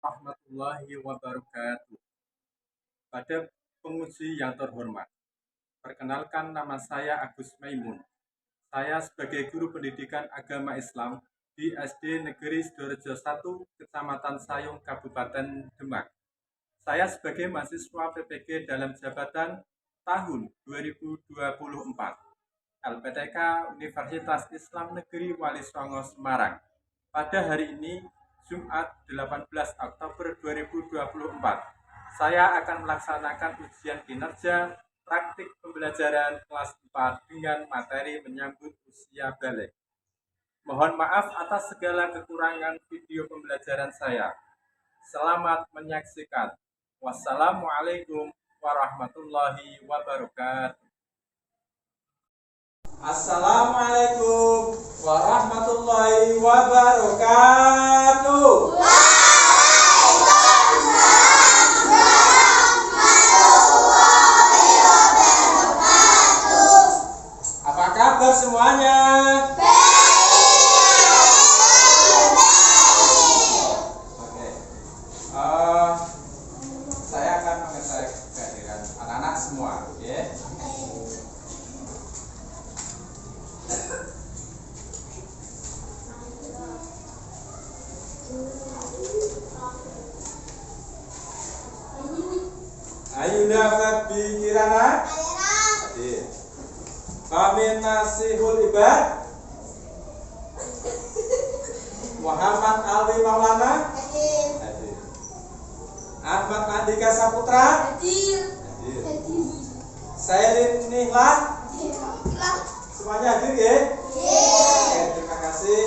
Warahmatullahi wabarakatuh. Pada penguji yang terhormat, perkenalkan nama saya Agus Maimun. Saya sebagai guru pendidikan agama Islam di SD Negeri Sidorejo 1, Kecamatan Sayung, Kabupaten Demak. Saya sebagai mahasiswa PPG dalam jabatan tahun 2024, LPTK Universitas Islam Negeri Wali Songo, Semarang. Pada hari ini, Jumat 18 Oktober 2024, saya akan melaksanakan ujian kinerja praktik pembelajaran kelas 4 dengan materi menyambut usia balik. Mohon maaf atas segala kekurangan video pembelajaran saya. Selamat menyaksikan. Wassalamualaikum warahmatullahi wabarakatuh. Assalamualaikum warahmatullahi wabarakatuh. Apa kabar semuanya? Oke. Saya akan mengecek kehadiran anak-anak semua, oke? Ayunda Fabi Kirana hadir. Amin Nasihul Ibad Muhammad Alwi Maulana hadir. Ahmad Andika Saputra hadir. Sailin Nihlan semuanya hadir ya? Oke, terima kasih.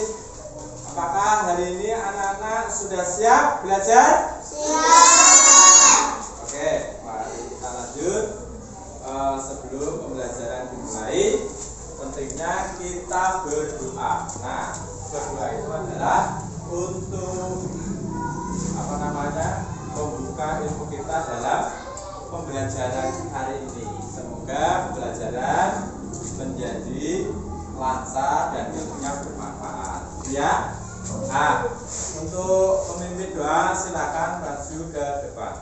Apakah hari ini anak-anak sudah siap belajar? Oke, mari kita lanjut. Sebelum pembelajaran dimulai, pentingnya kita berdoa. Nah, berdoa itu adalah untuk membuka ilmu kita dalam pembelajaran hari ini. Semoga pembelajaran menjadi lancar dan ilmunya bermanfaat. Ya. Nah, untuk memimpin doa silakan maju ke depan.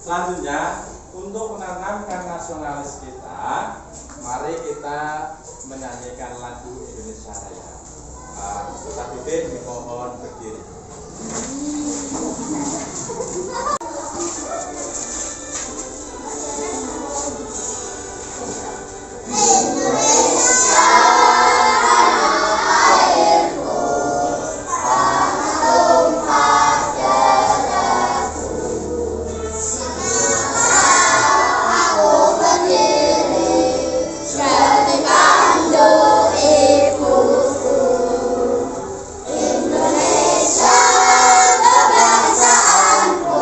Selanjutnya, untuk menanamkan nasionalis kita, mari kita menyanyikan lagu Indonesia Raya. Ustaz Bibin dimohon berdiri. Indonesia, kebangsaanku.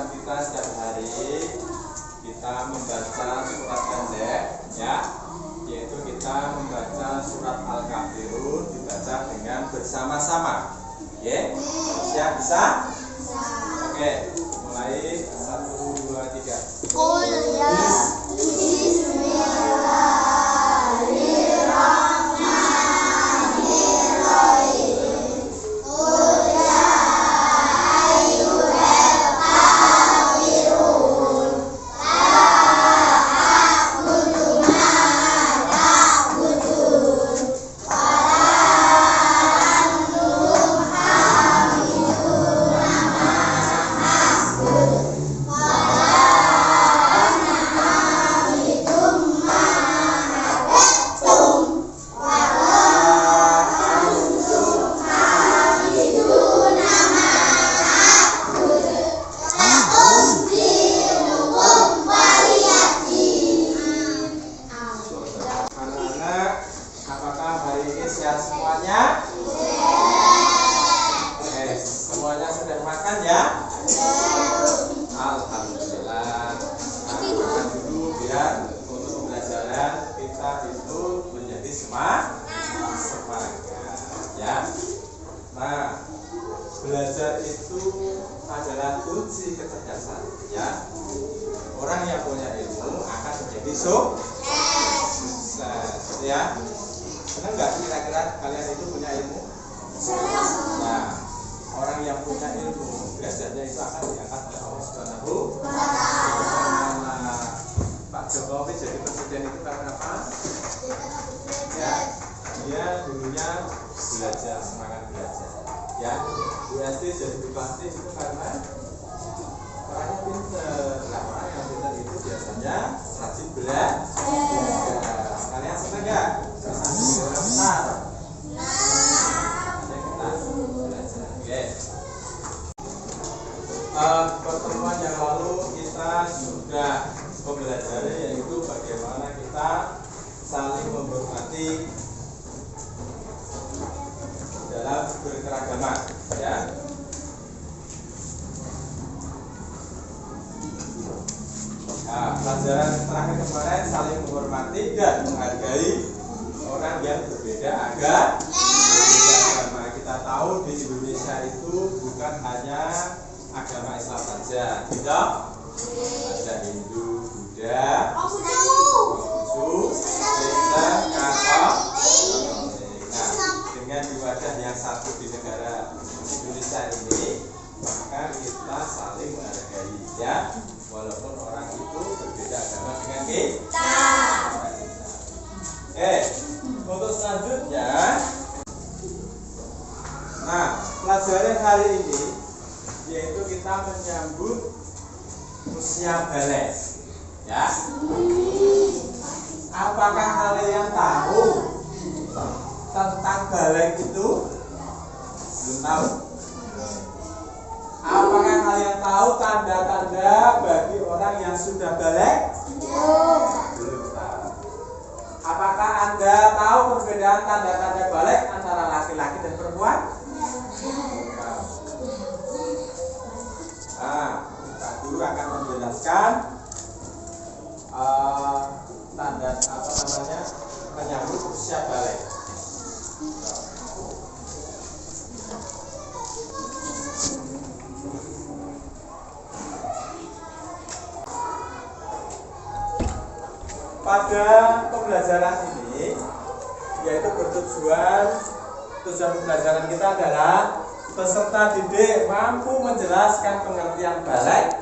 kewajiban kita setiap hari kita membaca surat pendek, ya, yaitu kita membaca surat Al-Kafirun, dibaca dengan bersama-sama. Ya, siap bisa? Oke, mulai 1, 2, 3. Belajar itu adalah kunci kecerdasan, ya. Orang yang punya ilmu akan menjadi sukses, ya. Senang nggak kira-kira kalian itu punya ilmu? Nah, orang yang punya ilmu belajarnya itu akan diangkat oleh Allah Subhanahu wa Ta'ala. Pak Jokowi jadi presiden itu karena apa? Ya, dia dulunya belajar, semangat belajar. Ya, Bu Esti jadi bupati itu karena orangnya pintar. Nah, orang yang pintar itu biasanya rajin belajar. Kalian senang nggak? Bisa jadi orang besar. Kita belajar. Oke. Pertemuan yang lalu kita sudah mempelajari yaitu bagaimana kita saling menghormati dalam berkeragaman, ya. Nah, pelajaran terakhir kemarin saling menghormati dan menghargai orang yang berbeda agama. Kita tahu di Indonesia itu bukan hanya agama Islam saja, tidak? Ada Hindu, Buddha, Konghucu, Kristen, Katolik. Dengan di wadah yang satu di negara Indonesia ini, maka kita saling menghargai, ya, walaupun orang itu berbeda agama dengan kita. Untuk selanjutnya, nah, pelajaran hari ini yaitu kita menyambut usia balik, ya. Apakah kalian tahu tentang balik itu? Belum tahu. Apakah kalian tahu tanda-tanda bagi orang yang sudah balik? Belum tahu. Apakah Anda tahu perbedaan tanda-tanda balik antara laki-laki dan perempuan? Belum tahu. Nah, Pak Guru akan menjelaskan tanda menyambut usia balik. Pada pembelajaran ini, yaitu tujuan pembelajaran kita adalah peserta didik mampu menjelaskan pengertian balik,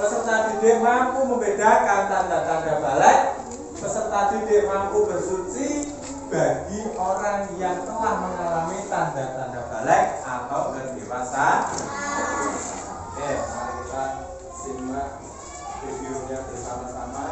peserta didik mampu membedakan tanda-tanda balik, peserta didik mampu bersuci bagi orang yang telah mengalami tanda-tanda balik atau berdewasa. Oke, mari kita simak videonya bersama-sama.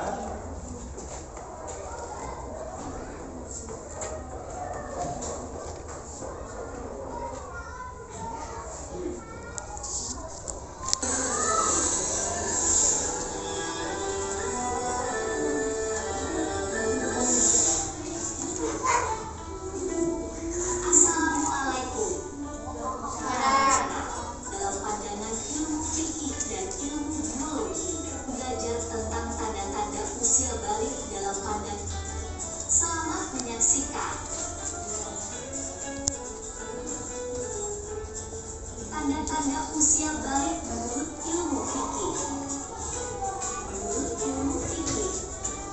Dalam pandangan ilmu fikih dan Tanda usia balik menurut ilmu fikih. Menurut ilmu fikih,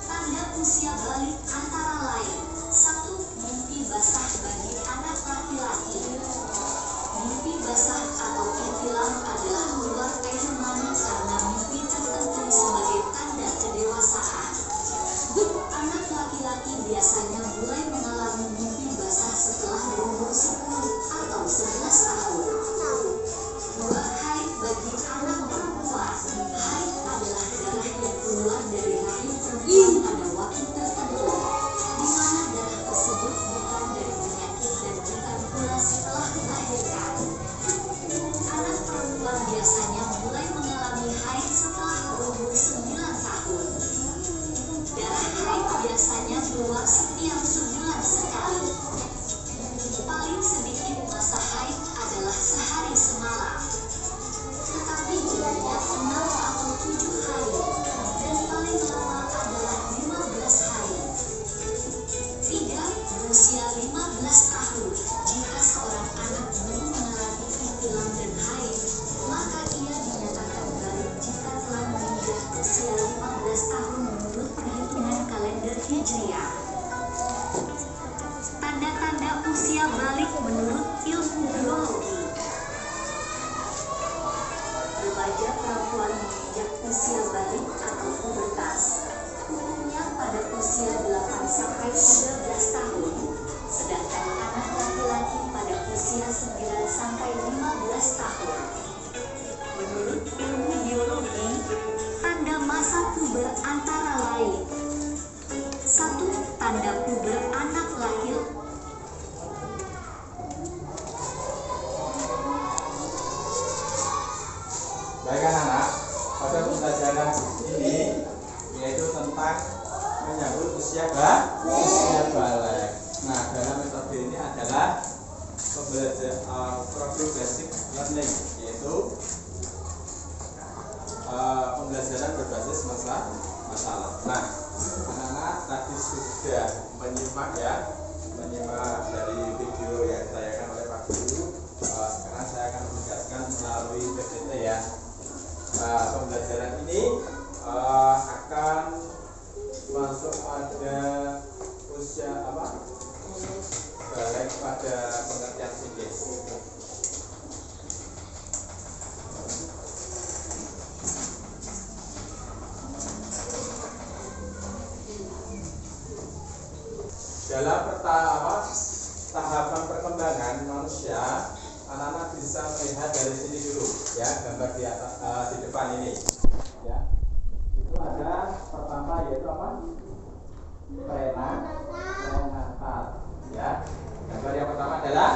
tanda usia balik antara lain: 1. Mimpi basah bagi anak laki-laki. Mimpi basah atau ihtilam adalah keluar air mani karena mimpi tertentu sebagai tanda kedewasaan. Anak laki-laki biasanya mulai mengalami mimpi basah setelah berumur 10 atau 11 tahun. 2. Haid bagi anak perempuan. Haid adalah darah yang keluar dari rahim perempuan pada waktu tertentu, di mana darah tersebut bukan dari penyakit dan bukan pula setelah dilahirkan. Anak perempuan biasanya mulai mengalami haid setelah berumur 9 tahun. Darah haid biasanya keluar setiap sebulan sekali. Paling sedikit masa haid adalah sehari semalam, tetapi umumnya 6 atau 7 hari, dan paling lama adalah 15 hari. 3. Berusia 15 tahun. Jika seorang anak belum mengalami ihtilam dan haid, maka ia dinyatakan balik jika telah menginjak usia 15 tahun menurut perhitungan kalender Hijriah. Tanda-tanda usia balik menurut ilmu biologi. Remaja perempuan menginjak usia balik atau pubertas umumnya pada usia 8-13 tahun, sedangkan anak laki-laki pada usia 9-15 tahun. Menurut ilmu biologi, tanda masa puber antara lain: 1. Tanda puber anak laki-laki. Baik anak-anak, pada pembelajaran ini yaitu tentang menyambut usia balik. Nah, dalam metode ini adalah progressive learning, yaitu pembelajaran berbasis masalah. Nah, anak-anak tadi sudah menyimak dari video yang ditanyakan oleh Pak Guru. Sekarang saya akan menegaskan melalui PPT ya. Pembelajaran ini akan masuk pada usia balik pada pengertian psikis. Dalam tahapan perkembangan manusia, anak-anak bisa melihat dari sini dulu ya, gambar di depan ini ya. Itu ada pertama yaitu prenatal ya. Gambar yang pertama adalah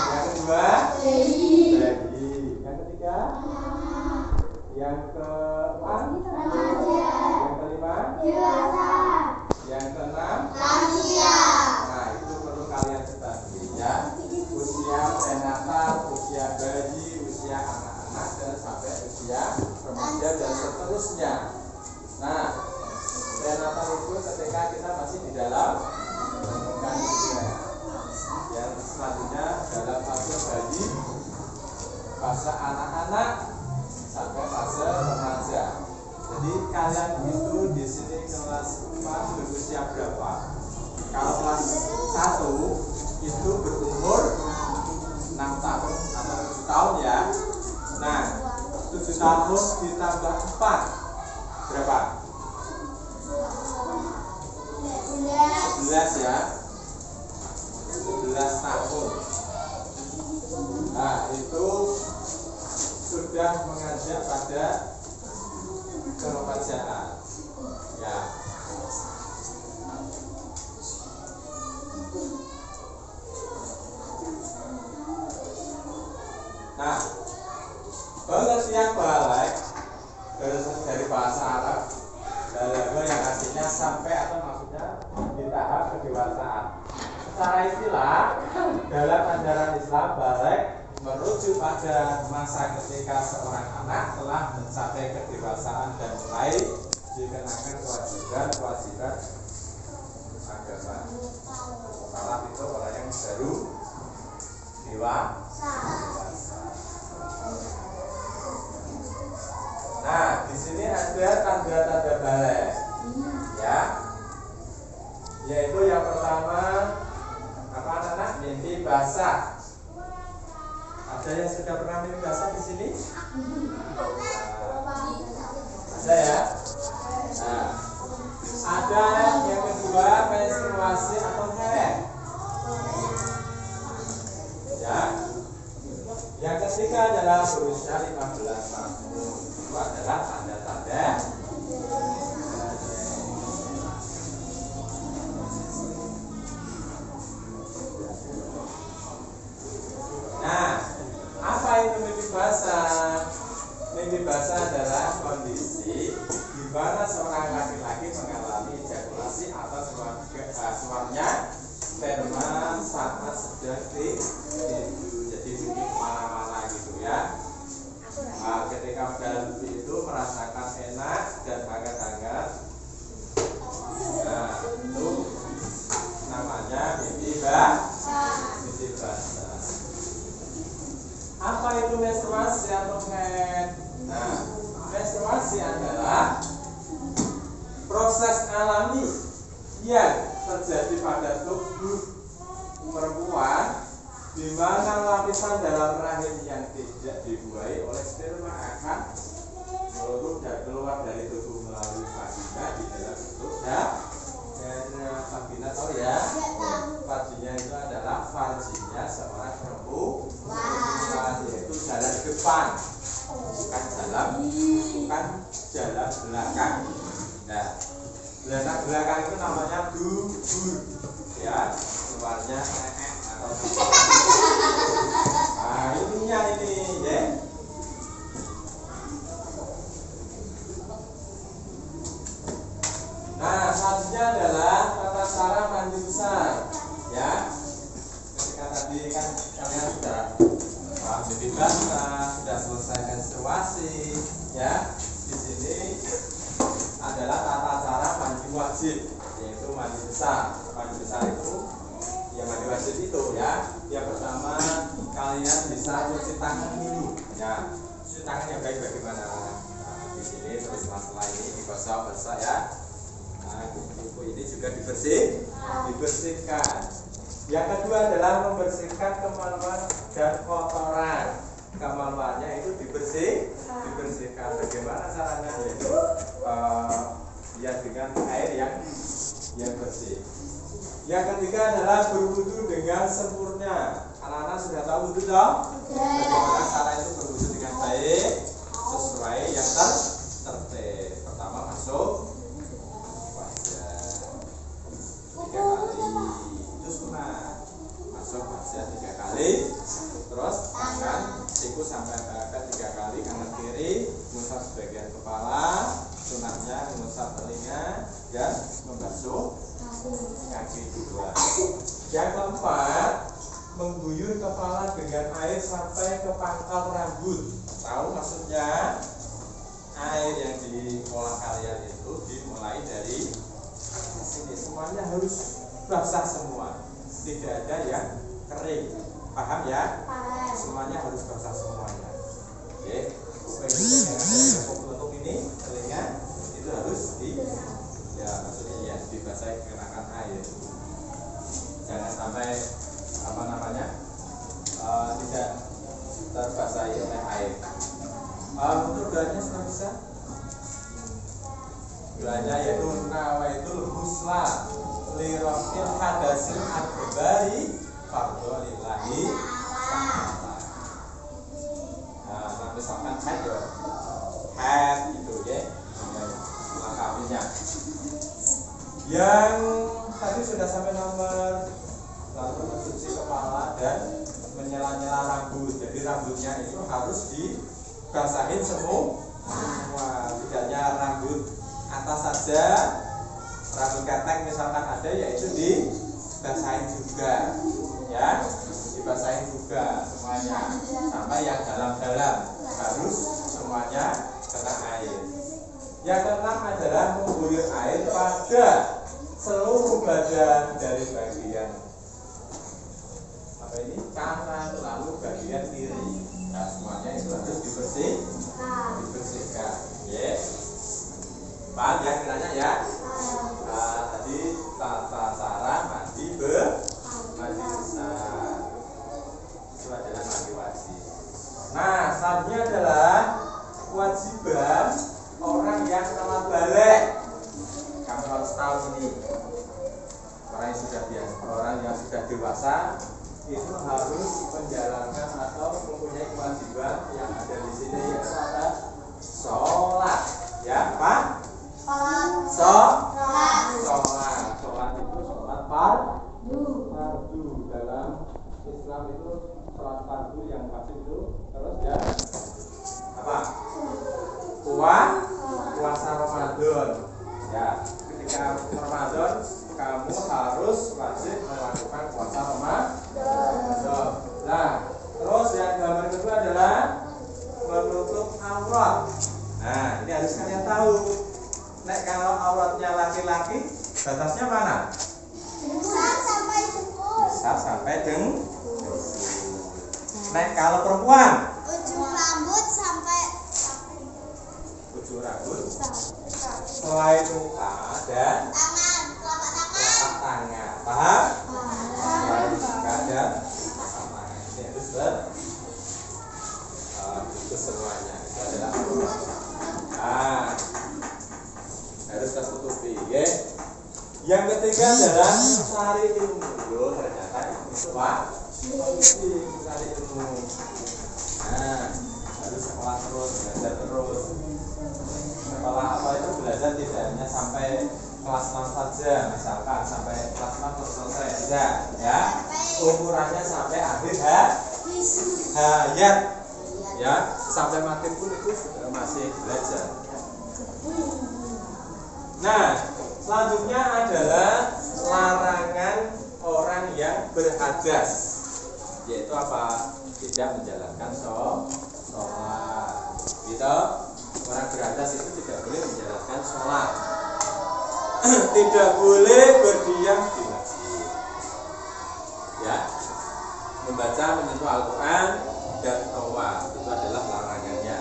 yang kedua baby, yang ketiga yang keempat yang kelima dewasa, yang keenam lansia. Nah, itu perlu kalian ketahui ya. Usia prenatal, usia bayi, usia anak-anak, dan sampai usia remaja dan seterusnya. Nah, prenatal itu ketika kita masih di dalam kandungan. Yang selanjutnya dalam fase bayi, fase anak-anak, sampai fase remaja. Jadi kalian itu di sini kelas 4 berusia berapa? Kalau kelas 1 itu berumur 6 tahun atau 7 tahun ya. Nah, 7 tahun ditambah 4 berapa? 11 ya. 11 tahun. Nah, itu sudah mengajak pada keremajaan ya. Nah, pengertian balik dari bahasa Arab balaghah yang artinya sampai atau maksudnya di tahap kedewasaan. Secara istilah dalam ajaran Islam, balik merujuk pada masa ketika seorang anak telah mencapai kedewasaan dan mulai dikenakan kewajiban agama. Salah itu orang yang baru dewasa. ada tanda-tanda balik, ya, yaitu yang pertama apa anak-anak? Mimpi basah. Ada yang sudah pernah mimpi basah di sini? Ada ya? Nah, ada yang kedua menstruasi atau haid. Ya. Yang ketiga adalah berusia 15 tahun. Itu adalah tanda-tanda. Nah, apa itu mimpi basah? Mimpi basah adalah kondisi di mana seorang laki-laki mengalami ejakulasi atau keluarnya sperma saat sedang tidur. Jadi mimpi kemana-mana gitu ya. Nah, ketika dalam mimpi itu merasakan enak dan hangat-hangat. Nah, itu namanya mimpi basah. Mimpi basah. Apa itu menstruasi atau haid? Nah, menstruasi adalah proses alami yang terjadi pada tubuh perempuan di mana lapisan dalam rahim yang tidak dibuahi oleh sperma akan meluruh dan keluar dari tubuh melalui vagina di dalam bentuk vagina. Tahu ya? Vagina itu adalah vaginnya seorang perempuan, yaitu jalan depan, bukan jalan belakang. Nah, belakang itu namanya dubur, ya, keluarnya atau nah, ininya ini ya. Nah, selanjutnya adalah tata cara mandi besar, ya. Ketika tadi kan kalian sudah mimpi basah, sudah selesai menstruasi, ya. Di sini adalah tata cara mandi wajib, yaitu mandi besar. Mandi besar itu, ya mandi wajib itu ya. Yang pertama kalian bisa cuci tangan dulu, ya. Cuci tangan yang baik bagaimana? Nah, di sini terus masalah ini digosok basah ya. Nah, kuku ini juga dibersihkan. Yang kedua adalah membersihkan kemaluan dan kotoran. Kemaluannya itu dibersihkan. Bagaimana caranya? Yaitu ya dengan air yang bersih. Yang ketiga adalah berwudu dengan sempurna. Anak-anak sudah tahu wudu dong? Bagaimana cara itu berwudu dengan baik sesuai yang tertib. Pertama masuk wajah 3 kali, itu sunnah. Masuk wajah 3 kali, terus tangan siku sampai ke 3 kali, kanan kiri, mengusap sebagian kepala, sunnahnya mengusap telinga dan membasuh kaki 2. Yang keempat, mengguyur kepala dengan air sampai ke pangkal rambut. Tahu maksudnya? Air yang diolah kalian itu dimulai dari sini, semuanya harus basah semua, tidak ada yang kering. Paham ya? Semuanya harus basah semuanya. Oke, kuping-kuping yang ada yang tutup ini, telinga itu harus maksudnya dibasahi kenakan air. Jangan sampai tidak terbasahi oleh air. Untuk doanya sudah bisa? Doanya yaitu nawaitul husla li rafil hadasil akbari fardholillahi ta'ala. Nah, misalkan haid itu ya, lengkapinya. Yang tadi sudah sampai nomor, lalu mencuci kepala dan menyela-nyela rambut. Jadi rambutnya itu harus dibasahin semua. Tidaknya rambut atas saja, rambut ketek misalkan ada, yaitu dibasahin juga, ya, dibasahin juga semuanya, sampai yang dalam-dalam harus semuanya kena air. Yang keenam adalah mengguyur air pada seluruh badan dari bagian kanan lalu bagian kiri. Nah, semuanya itu harus dibersihkan. Yes. depan ya kiranya ya. Nah, tadi tata cara mandi besar itu adalah mandi wajib. Nah, selanjutnya adalah kewajiban orang yang telah balik. Kamu harus tahu ini. Orang yang sudah dewasa itu harus menjalankan atau mempunyai kewajiban yang ada di sini, yaitu ada sholat. Ya, apa? Sholat itu sholat fardu. Dalam Islam itu sholat fardu yang wajib itu terus ya apa? Puasa Ramadan. Ya, ketika Ramadan kamu harus wajib melakukan puasa Ramadan. Nah, terus yang gambar kedua adalah menutup aurat. Nah, ini harus kalian tahu. Nek kalau auratnya laki-laki, batasnya mana? Besar sampai dengkul. Nek kalau perempuan, ujung rambut. Selain muka dan telapak tangan. Paham? Selain muka dan telapak tangan. Ini harus itu semuanya. Itu adalah harus tertutupi, ya. Yang ketiga adalah cari ilmu. Loh, ternyata itu wajib cari ilmu. Nah, harus sekolah terus, belajar terus. Sekolah apa itu belajar tidak hanya sampai kelas 6 saja, misalkan sampai kelas 6 terus selesai, tidak, ya. Umurannya sampai akhir hayat, ya, sampai mati pun itu sudah masih belajar. Nah, selanjutnya adalah larangan orang yang berhadas, yaitu apa? Tidak menjalankan sholat. Gitu. Orang berhadas itu tidak boleh menjalankan sholat. Tidak boleh berdiam di masjid. Ya, membaca, menyentuh Al-Quran dan tawaf itu adalah larangannya.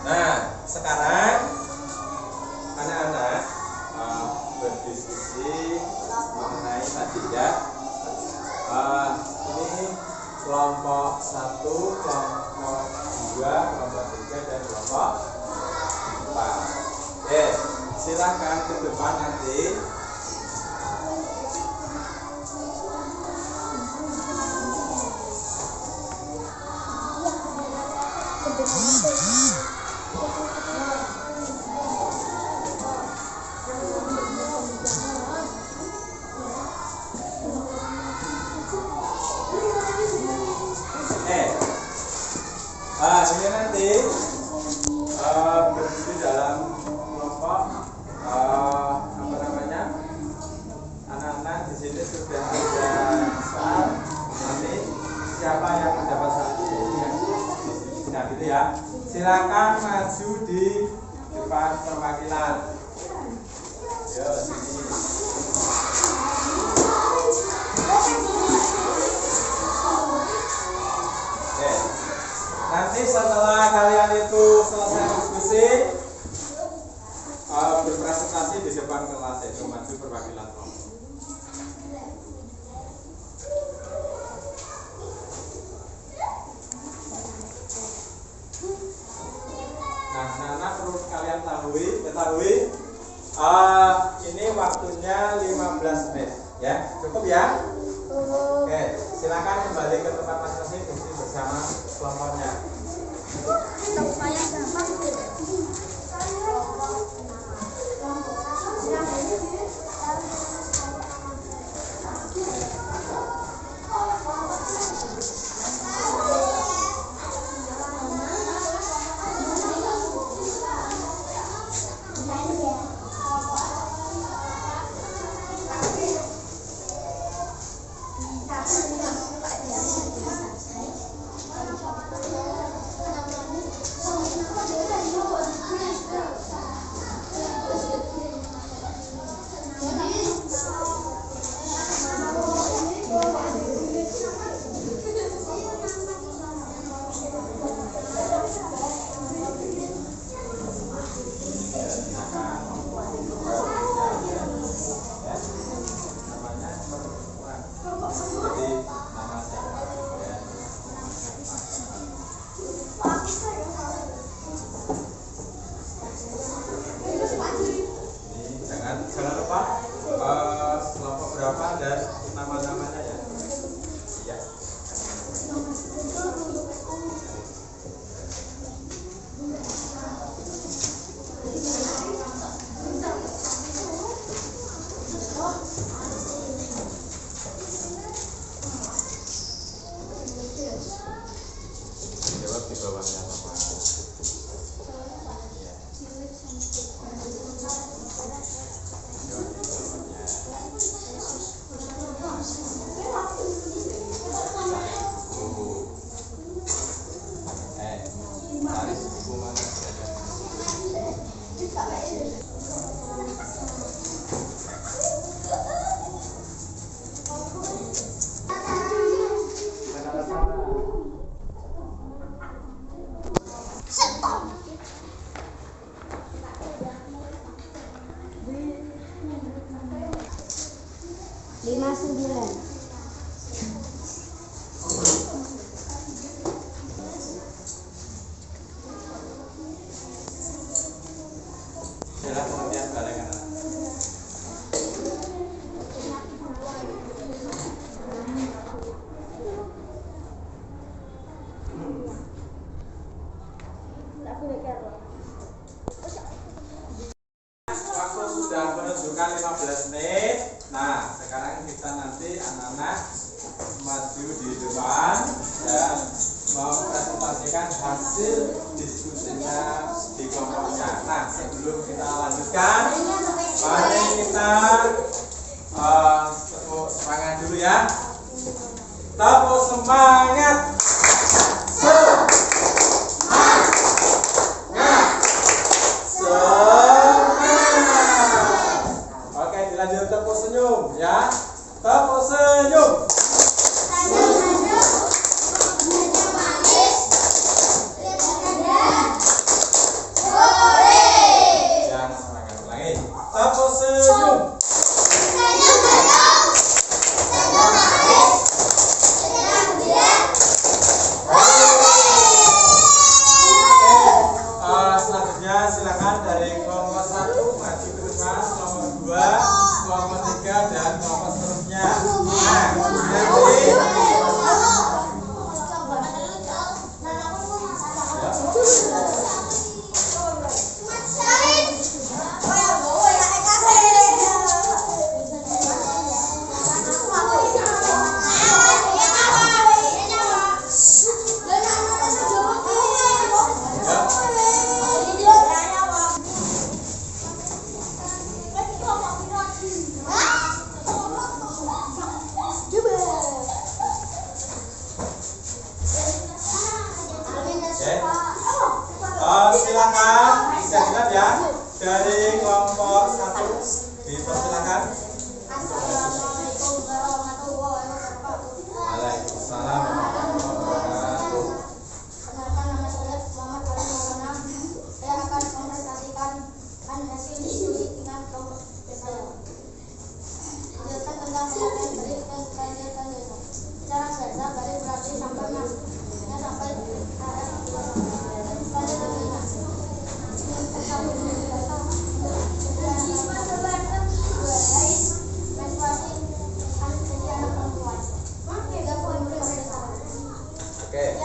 Nah, sekarang anak-anak berdiskusi mengenai tadi ya. Ini kelompok 1, kelompok 2, kelompok 3 dan kelompok 4. Oke, silakan ke depan nanti. Ini nanti berdiri dalam kelompok apa namanya, anak-anak di sini sudah ada soal. Nanti siapa yang mendapat satu yang sudah gitu ya, silakan maju di depan perwakilan. Yo, sini. Nanti setelah kalian itu selesai diskusi, berpresentasi di depan kelas, itu maju perwakilan kelompok. Nah, anak perlu kalian ketahui, ini waktunya 15 menit, ya, cukup ya? Oke, silakan kembali ke tempat masing-masing diskusi bersama kelompoknya. menyampaikan hasil diskusinya di kelompoknya. Nah, sebelum kita lanjutkan, mari kita tepuk semangat dulu ya. Tepuk semangat. Oke, dilanjut tepuk senyum ya. Tepuk senyum. Yang semangat lagi. Tepuk senyum. Selanjutnya silakan dari kelompok 1 maju ke depan, kelompok 2, kelompok 3 dan kelompok seterusnya. Nah, nanti silakan dilihat ya, dari kelompok 1 dipersilakan. Assalamualaikum warahmatullahi wabarakatuh. Waalaikumsalam warahmatullahi wabarakatuh. Perkenalkan, nama saya Muhammad Ali Maulana. Saya akan mempresentasikan hasil diskusi dengan kelompok saya. Menjelaskan tentang pengertian balik dan kelanjutan desa. Secara biasa balik berarti sampai maksudnya sampai arah Oke,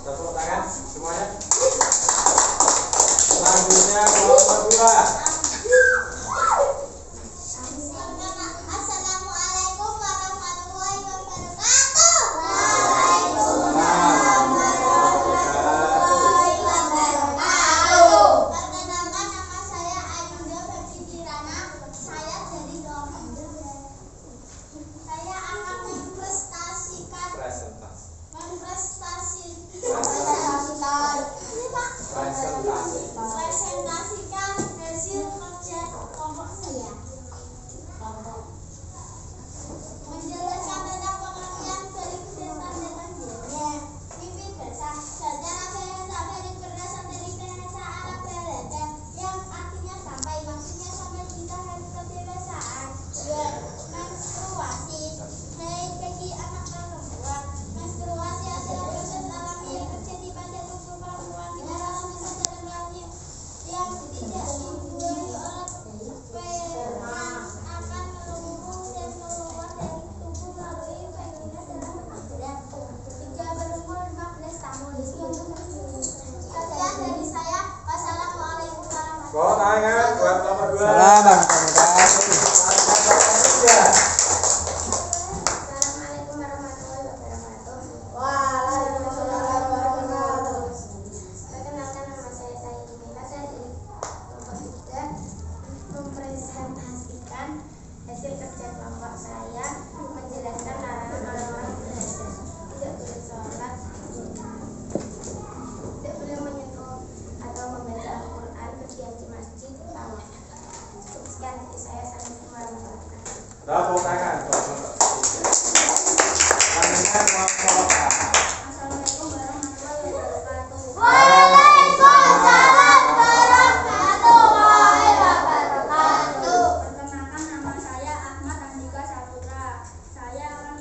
tepuk tangan semuanya. Selanjutnya kelompok 2. Assalamualaikum warahmatullahi wabarakatuh. Perkenalkan, nama saya Ayunda Febi Kirana. Saya dari kelompok 2. Saya akan mempresentasikan hasil kerja kelompok saya. Menjelaskan tentang pengertian balik dan desa. Mimpi desa. Secara bahasa balik berasal dari bahasa Arab Belanda yang artinya sampai, maksudnya sampai kita harus kebebasan. Menstruasi. Baik bagi anak perempuan. Menstruasi adalah proses alami yang terjadi pada tubuh perempuan di dalam kesadaran lahir yang tidak dibuahi oleh sperma, akan meluruh dan keluar dari tubuh melalui vagina dalam kehamilan hingga berumur 15 tahun. Sekian dari saya. Wassalamualaikum warahmatullahi Tepuk tangan buat kelompok 2. Salam warahmatullahi Assalamualaikum warahmatullahi wabarakatuh. Waalaikumsalam warahmatullahi wabarakatuh. Perkenalkan, nama saya Sayyid Mila. Saya dari kelompok 3 mempresentasikan hasil kerja kelompok saya, menjelaskan larangan orang-orang belajar. Tidak boleh sholat, tidak boleh menyentuh atau membaca Al-Quran, berdiam di masjid, tawaf. Sekian dari saya. Assalamualaikum warahmatullahi wabarakatuh. Tepuk tangan buat kelompok 3. Selanjutnya kelompok 4. Assalamualaikum warahmatullahi wabarakatuh. Waalaikumsalam warahmatullahi wabarakatuh. Perkenalkan, nama saya Ahmad Andika Saputra. Saya akan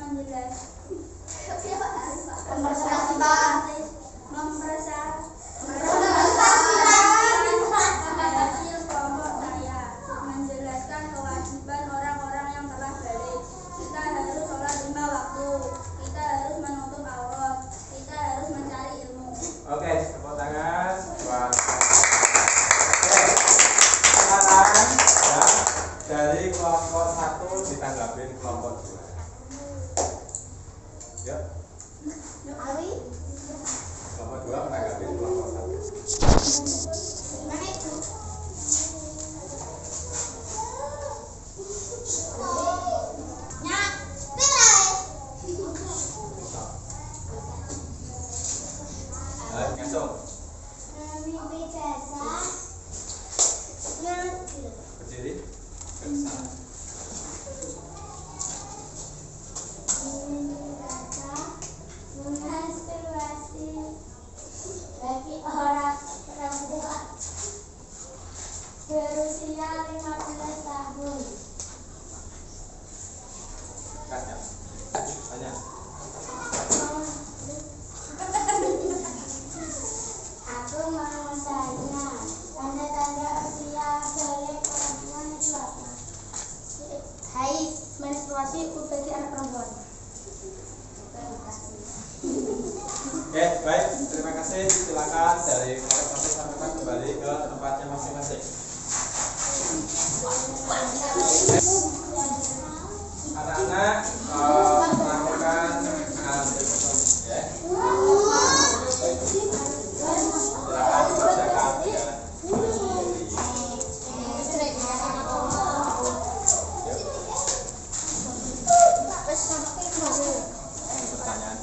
hasil kelompok saya, menjelaskan kewajiban orang-orang yang telah balik. Kita harus sholat 5 waktu. Kita harus menutup aurat. Kita harus mencari ilmu. Oke, tepuk tangan buat. Oke, sekarang ya, dari kelompok 1 ditanggapin kelompok 2. Ya. Kelompok 2 menanggapi kelompok 1. Mana itu? Nah, Ayo ngasong. mimpi basah. Ngadil. Berdiri ke sana. Menstruasi bagi orang perempuan berusia 15 tahun. Kasnya. Tanya. Aku mau tanya, tanda-tanda usia balik perempuan itu apa? Haid, menstruasi bagi anak perempuan. Terima kasih. Oke, baik. Terima kasih. Silakan dari kelompok 1 sampaikan kembali ke tempatnya masing-masing. Anak-anak melakukan ya. Silakan kerjakan ya. Pertanyaan.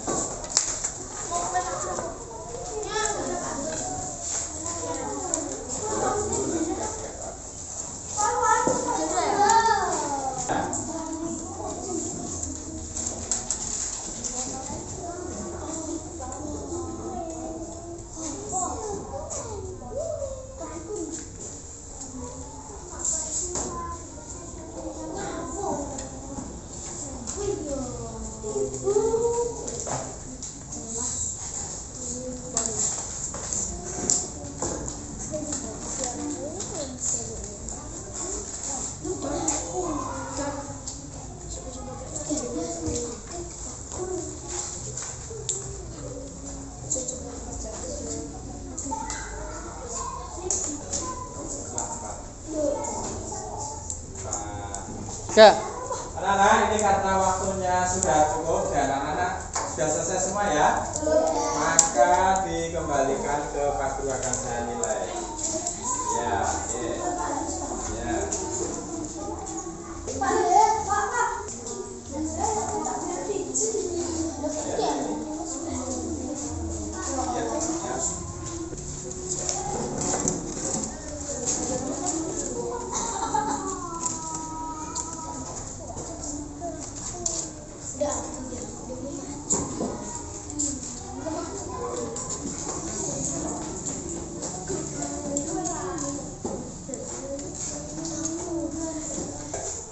Anak-anak, ini karena waktunya sudah cukup dan anak-anak sudah selesai semua ya, maka dikembalikan ke pas guru akan saya nilai. Ya, oke. Ya.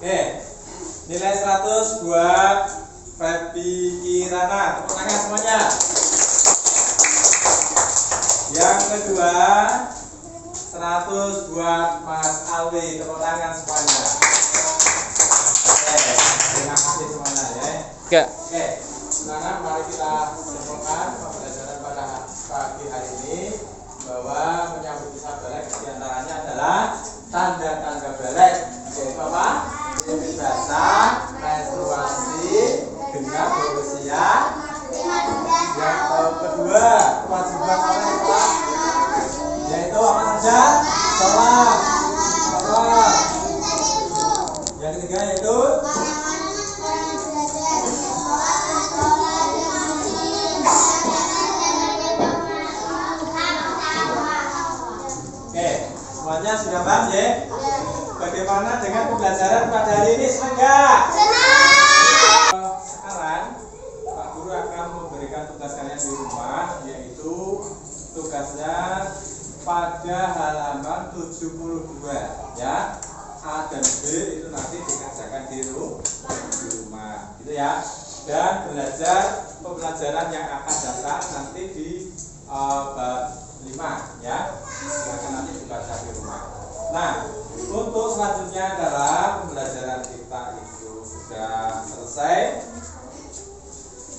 Oke, nilai 100 buat Feby Kirana. Tepuk tangan semuanya. Yang kedua 100 buat Mas Alwi. Tepuk tangan semuanya. Oke, terima kasih semuanya ya. Oke, sekarang mari kita simpulkan pembelajaran pada pagi hari ini bahwa menyambut Isa Balik diantaranya adalah tanda-tanda balik, yaitu apa? Mimpi basah, menstruasi, genap berusia. Yang kedua, kewajiban orang tua, yaitu apa saja? Sholat. Yang ketiga yaitu semuanya sudah paham ya? Bagaimana dengan pembelajaran pada hari ini? Senang nggak? Senang! Sekarang Pak Guru akan memberikan tugas kalian di rumah, yaitu tugasnya pada halaman 72 ya. A dan B itu nanti dikerjakan di rumah gitu ya. Dan belajar pembelajaran yang akan datang nanti di bab 5 ya. Silakan nanti dibaca di rumah. Nah, untuk selanjutnya adalah pembelajaran kita itu sudah selesai.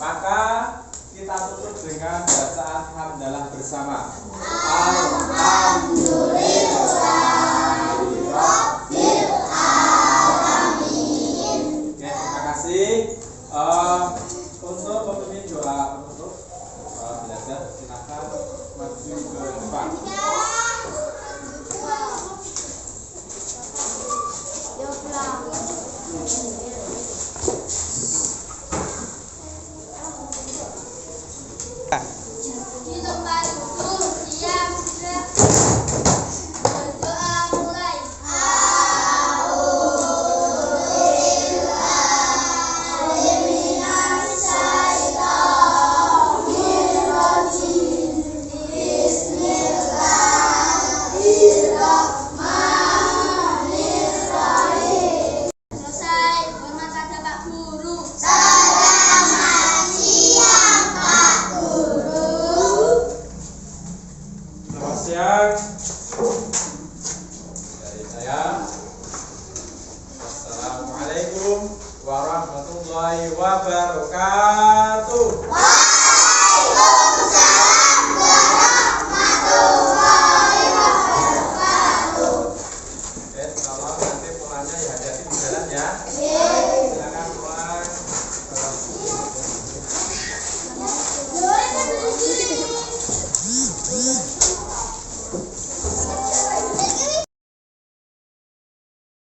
Maka kita tutup dengan bacaan hamdalah bersama. Alhamdulillahirabbil alamin. Oke, terima kasih. Untuk pemimpin doa penutup belajar silakan. Pak. Di tempat duduk diam tidak berdoa mulai. Selesai, hormat kata Pak Guru. Selamat siang. Dari saya. Assalamualaikum warahmatullahi wabarakatuh. Oke, kalau nanti polanya ya hati-hati di jalan ya.